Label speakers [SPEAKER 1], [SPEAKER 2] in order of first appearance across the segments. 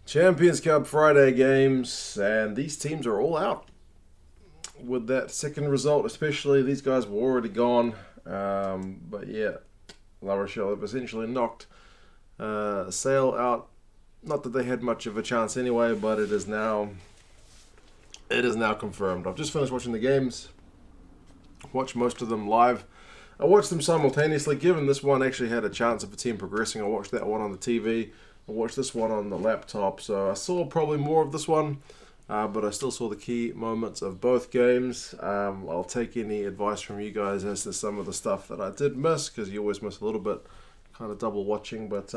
[SPEAKER 1] Champions Cup Friday games, and these teams are all out. With that second result, especially, these guys were already gone. But yeah, La Rochelle have essentially knocked Sale out. Not that they had much of a chance anyway, but it is now confirmed. I've just finished watching the games. Watched most of them live. I watched them simultaneously. Given this one actually had a chance of a team progressing, I watched that one on the TV. I watched this one on the laptop, so I saw probably more of this one, but I still saw the key moments of both games. I'll take any advice from you guys as to some of the stuff that I did miss, because you always miss a little bit, kind of double watching. But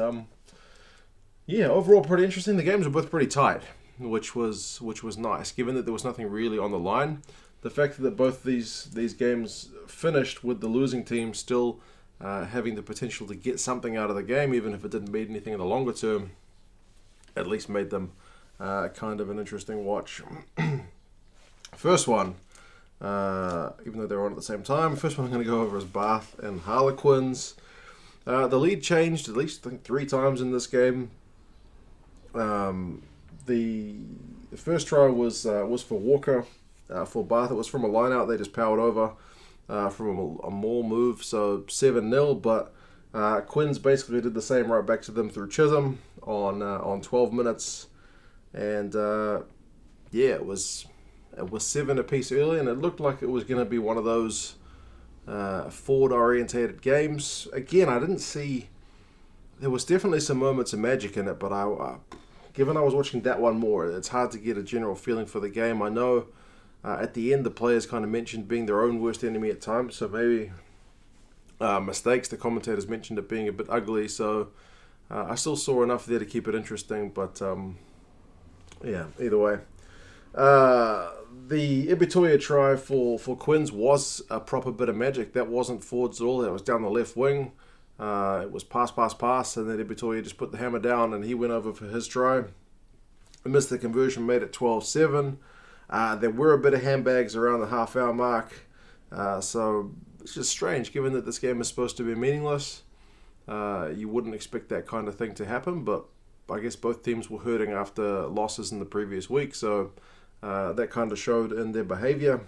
[SPEAKER 1] yeah, overall pretty interesting. The games were both pretty tight, which was nice, given that there was nothing really on the line. The fact that both these games finished with the losing team still having the potential to get something out of the game, even if it didn't mean anything in the longer term, at least made them kind of an interesting watch. First one, even though they were on at the same time, first one I'm going to go over is Bath and Harlequins. The lead changed at least, I think, 3 times in this game. The first try was for Walker. For Bath, it was from a line-out. They just powered over from a maul move, so 7-0. But Quins basically did the same right back to them through Chisholm on 12 minutes. And yeah, it was 7 apiece early, and it looked like it was going to be one of those forward-orientated games. Again, I didn't see... There was definitely some moments of magic in it, but given I was watching that one more, it's hard to get a general feeling for the game. I know... at the end, the players kind of mentioned being their own worst enemy at times, so maybe mistakes. The commentators mentioned it being a bit ugly, so I still saw enough there to keep it interesting, but yeah, either way. The Ibitoya try for Quins was a proper bit of magic. That wasn't forwards at all, that was down the left wing. It was pass, and then Ibitoya just put the hammer down, and he went over for his try. Missed the conversion, made it 12-7. There were a bit of handbags around the half-hour mark, so it's just strange, given that this game is supposed to be meaningless. You wouldn't expect that kind of thing to happen, but I guess both teams were hurting after losses in the previous week, so that kind of showed in their behaviour.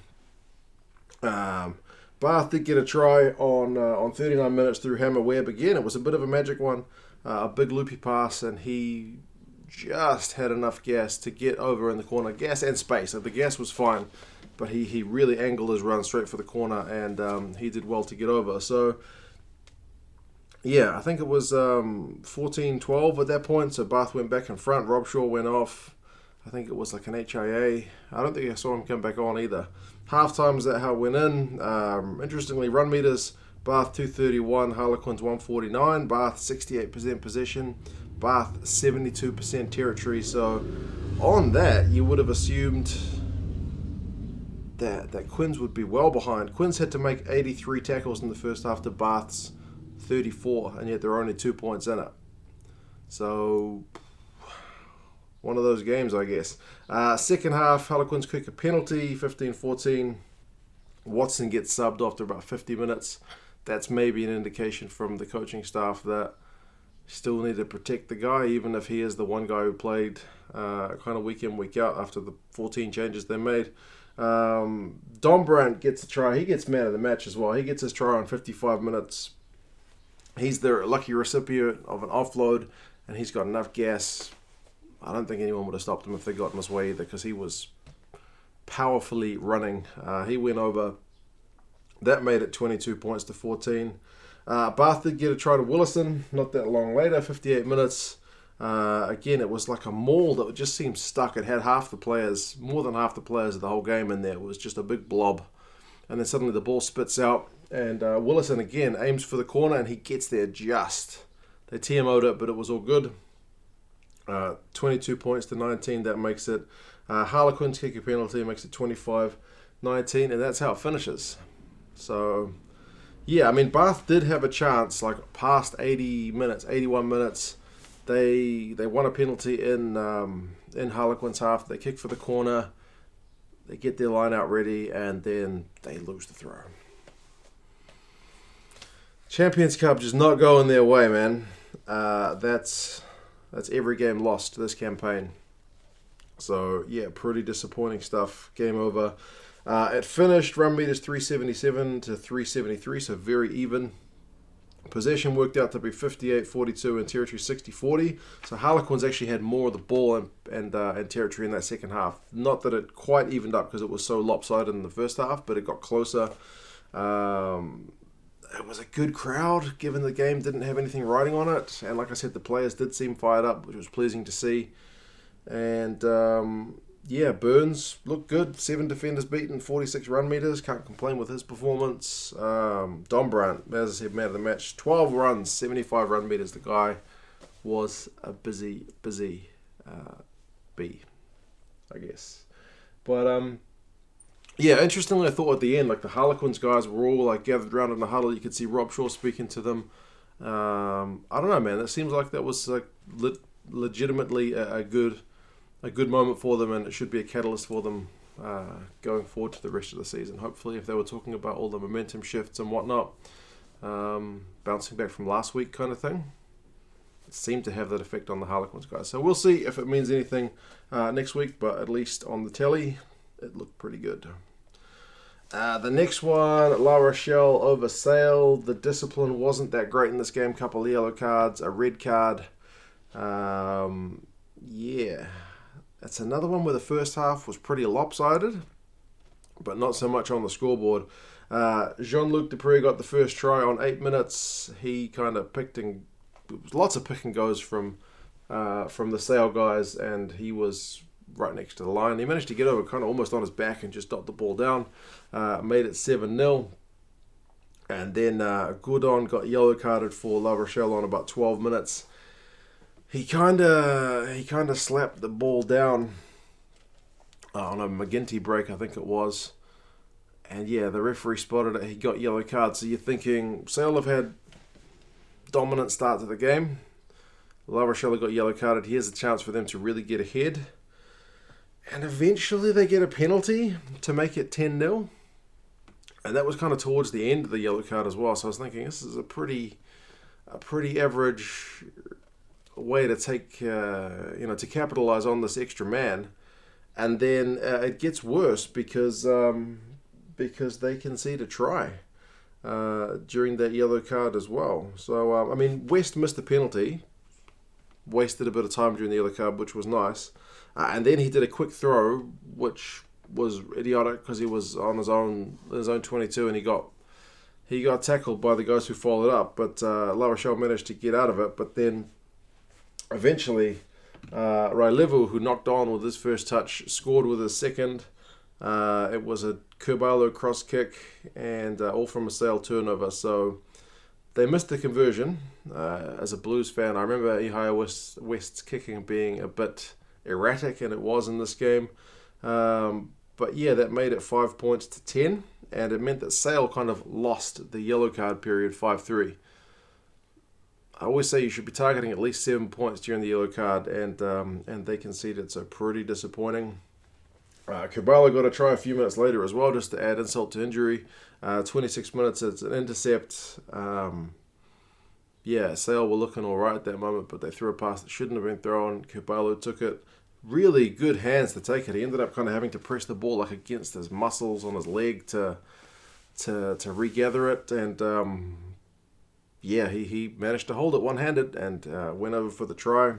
[SPEAKER 1] Bath did get a try on 39 minutes through Hammer Webb again. It was a bit of a magic one, a big loopy pass, and he just had enough gas to get over in the corner. Gas and space. The gas was fine, but he really angled his run straight for the corner, and he did well to get over. So, yeah, I think it was 14-12 at that point, so Bath went back in front. Rob Shaw went off. I think it was like an HIA. I don't think I saw him come back on either. Half-time is that how it went in. Interestingly, run meters, Bath 231, Harlequins 149, Bath 68% possession, Bath 72% territory. So on that, you would have assumed that Quins would be well behind. Quins had to make 83 tackles in the first half to Bath's 34, and yet there are only 2 points in it. So one of those games, I guess. Second half, Harlequins kick a penalty, 15-14. Watson gets subbed after about 50 minutes. That's maybe an indication from the coaching staff that still need to protect the guy, even if he is the one guy who played kind of week in, week out after the 14 changes they made. Dombrandt gets a try. He gets man of the match as well. He gets his try on 55 minutes. He's the lucky recipient of an offload, and he's got enough gas. I don't think anyone would have stopped him if they got in his way either, because he was powerfully running. He went over. That made it 22 points to 14. Bath did get a try to Willison not that long later, 58 minutes. Again, it was like a maul that just seemed stuck. It had more than half the players of the whole game in there. It was just a big blob. And then suddenly the ball spits out, and Willison again aims for the corner, and he gets there just. They TMO'd it, but it was all good. 22 points to 19, that makes it. Harlequins kick a penalty, makes it 25-19, and that's how it finishes. So, yeah, I mean, Bath did have a chance, like past 80 minutes, 81 minutes. They won a penalty in Harlequins half. They kick for the corner. They get their line out ready, and then they lose the throw. Champions Cup just not going their way, man. That's That's every game lost this campaign. So, yeah, pretty disappointing stuff. Game over. It finished run meters 377 to 373, so very even. Possession worked out to be 58-42 and territory 60-40. So Harlequins actually had more of the ball and territory in that second half. Not that it quite evened up because it was so lopsided in the first half, but it got closer. It was a good crowd, given the game didn't have anything riding on it. And like I said, the players did seem fired up, which was pleasing to see. And Burns looked good. 7 defenders beaten, 46 run meters. Can't complain with his performance. Don Brandt, as I said, man of the match. 12 runs, 75 run meters. The guy was a busy bee, I guess. But interestingly, I thought at the end, like the Harlequins guys were all like gathered around in the huddle. You could see Rob Shaw speaking to them. I don't know, man. It seems like that was like legitimately a good moment for them, and it should be a catalyst for them going forward to the rest of the season. Hopefully, if they were talking about all the momentum shifts and whatnot, bouncing back from last week kind of thing, it seemed to have that effect on the Harlequins guys. So we'll see if it means anything next week, but at least on the telly, it looked pretty good. The next one, La Rochelle over Sale. The discipline wasn't that great in this game. Couple of yellow cards, a red card. That's another one where the first half was pretty lopsided, but not so much on the scoreboard. Jean-Luc Dupree got the first try on 8 minutes. He kind of lots of pick and goes from the Sale guys, and he was right next to the line. He managed to get over kind of almost on his back and just dot the ball down. Made it 7-0. And then Goudon got yellow carded for La Rochelle on about 12 minutes. He kind of slapped the ball down on a McGinty break, I think it was. And yeah, the referee spotted it. He got yellow card. So you're thinking, Sale have had dominant start to the game. La Rochelle got yellow carded. Here's a chance for them to really get ahead. And eventually they get a penalty to make it 10-0. And that was kind of towards the end of the yellow card as well. So I was thinking, this is a pretty average way to take, to capitalize on this extra man. And then it gets worse because they concede a try during that yellow card as well. So, West missed the penalty, wasted a bit of time during the yellow card, which was nice. And then he did a quick throw, which was idiotic because he was on his own 22, and he got tackled by the guys who followed up. But La Rochelle managed to get out of it. But then eventually, Railevu, who knocked on with his first touch, scored with his second. It was a Kerbalo cross kick and all from a Sale turnover. So they missed the conversion. As a Blues fan, I remember Ihaya West's kicking being a bit erratic, and it was in this game. But yeah, that made it 5 points to 10, and it meant that Sale kind of lost the yellow card period 5-3. I always say you should be targeting at least 7 points during the yellow card, and they conceded, so pretty disappointing. Kerbala got a try a few minutes later as well, just to add insult to injury. 26 minutes, it's an intercept. Sale were looking all right at that moment, but they threw a pass that shouldn't have been thrown. Kerbala took it. Really good hands to take it. He ended up kind of having to press the ball like against his muscles on his leg to regather it, and he managed to hold it one-handed and went over for the try.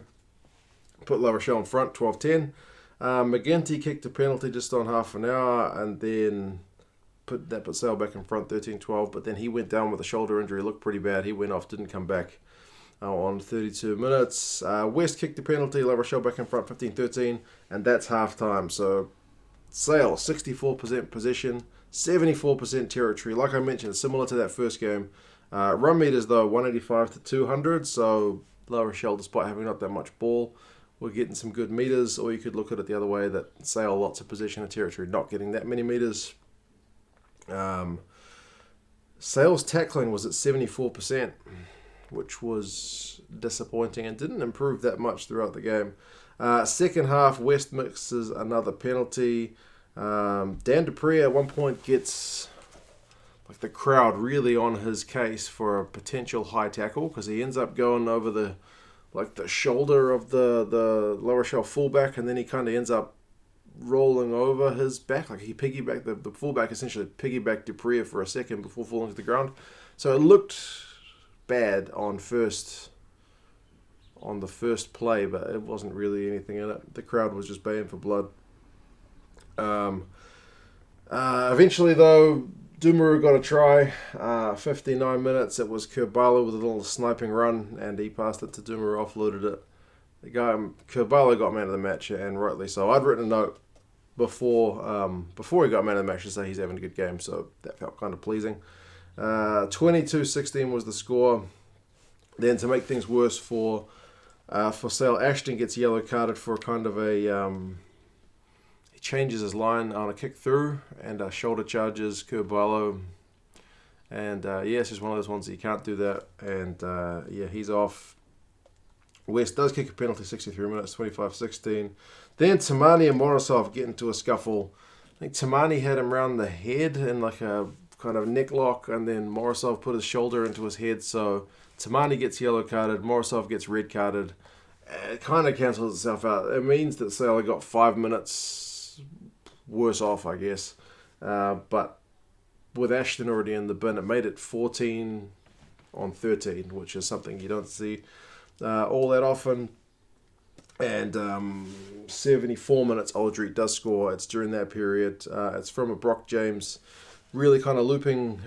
[SPEAKER 1] Put La Rochelle in front, 12-10. McGinty kicked a penalty just on half an hour, and then put Sale back in front, 13-12. But then he went down with a shoulder injury, looked pretty bad. He went off, didn't come back on 32 minutes. West kicked the penalty, La Rochelle back in front, 15-13, and that's half-time. So Sale, 64% possession, 74% territory. Like I mentioned, similar to that first game. Run meters, though, 185 to 200, so La Rochelle, despite having not that much ball, we're getting some good meters, or you could look at it the other way, that Sale, lots of possession and territory, not getting that many meters. Sale's tackling was at 74%, which was disappointing and didn't improve that much throughout the game. Second half, West mixes another penalty. Dan Dupree at one point gets the crowd really on his case for a potential high tackle, because he ends up going over the like the shoulder of the La Rochelle fullback, and then he kind of ends up rolling over his back. Like he piggybacked, the fullback essentially piggybacked Dupree for a second before falling to the ground. So it looked bad on the first play, but it wasn't really anything in it. The crowd was just baying for blood. Eventually, though, Dumaru got a try. 59 minutes. It was Kurbala with a little sniping run, and he passed it to Dumaru, offloaded it. The guy Kurbala got man of the match, and rightly so. I'd written a note before he got man of the match to say he's having a good game, so that felt kind of pleasing. 22-16 was the score. Then to make things worse for Sale, Ashton gets yellow carded for kind of a he changes his line on a kick through and shoulder charges Kurbalo, and it's just one of those ones that you can't do that, and he's off. West does kick a penalty, 63 minutes, 25-16. Then Tamani and Morozov get into a scuffle. I think Tamani had him round the head in like a kind of neck lock, and then Morozov put his shoulder into his head, so Tamani gets yellow carded, Morozov gets red carded. It kind of cancels itself out. It means that Sailor got 5 minutes worse off, I guess. But with Ashton already in the bin, it made it 14 on 13, which is something you don't see all that often. And 74 minutes, Aldrich does score. It's during that period. It's from a Brock James really kind of looping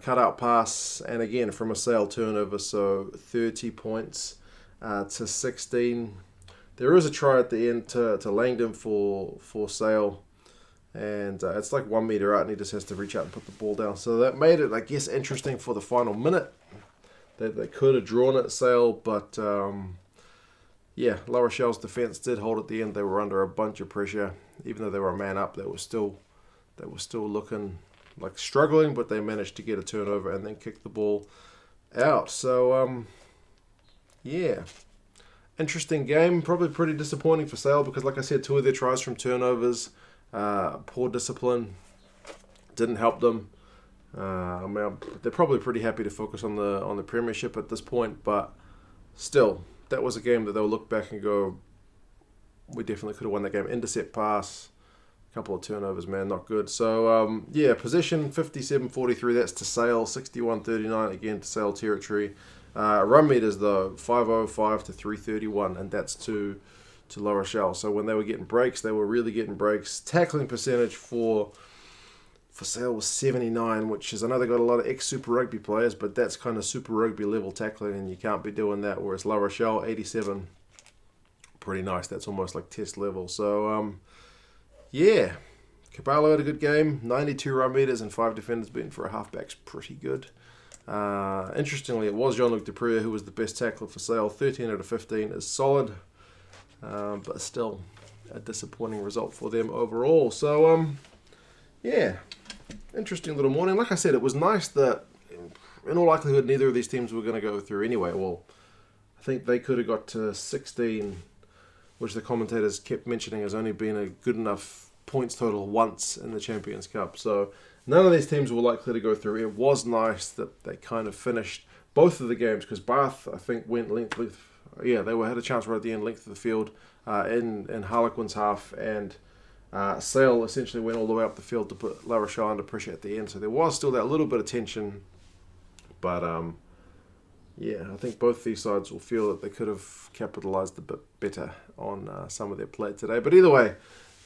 [SPEAKER 1] cutout pass, and again from a Sale turnover, so 30 points to 16. There is a try at the end to Langdon for Sale, and it's like 1 meter out, and he just has to reach out and put the ball down. So that made it, I guess, interesting for the final minute. They could have drawn it, Sale, but La Rochelle's defense did hold at the end. They were under a bunch of pressure, even though they were a man up. They were still looking like struggling, but they managed to get a turnover and then kick the ball out. So interesting game. Probably pretty disappointing for Sale because, like I said, 2 of their tries from turnovers. Poor discipline didn't help them. They're probably pretty happy to focus on the premiership at this point, but still, that was a game that they'll look back and go, we definitely could have won that game. Intercept pass, a couple of turnovers, man, not good. So possession 57-43. That's to Sale. 61-39 again to Sale territory. Run meters though 505 to 331, and that's to La Rochelle. So when they were getting breaks, they were really getting breaks. Tackling percentage for Sale was 79, which is, I know they got a lot of ex-Super Rugby players, but that's kind of Super Rugby level tackling, and you can't be doing that. Whereas La Rochelle, 87, pretty nice. That's almost like test level. So, Caballo had a good game. 92 run meters and 5 defenders beaten for a halfback's pretty good. Interestingly, it was Jean-Luc Dupree who was the best tackler for Sale. 13 out of 15 is solid, but still a disappointing result for them overall. So, interesting little morning. Like I said, it was nice that, in all likelihood, neither of these teams were going to go through anyway. Well, I think they could have got to 16, which the commentators kept mentioning has only been a good enough points total once in the Champions Cup. So none of these teams were likely to go through. It was nice that they kind of finished both of the games, because Bath, I think, went length. They had a chance right at the end, length of the field in Harlequins half, and Sale essentially went all the way up the field to put La Rochelle under pressure at the end. So there was still that little bit of tension. But, I think both these sides will feel that they could have capitalised a bit better on some of their play today. But either way,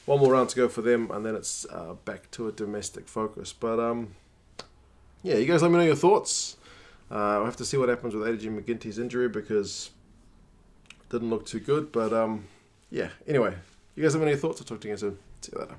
[SPEAKER 1] one more round to go for them, and then it's back to a domestic focus. But, you guys let me know your thoughts. I'll have to see what happens with AJ McGinty's injury, because it didn't look too good. But, anyway, you guys have any thoughts? I'll talk to you again soon. See you later.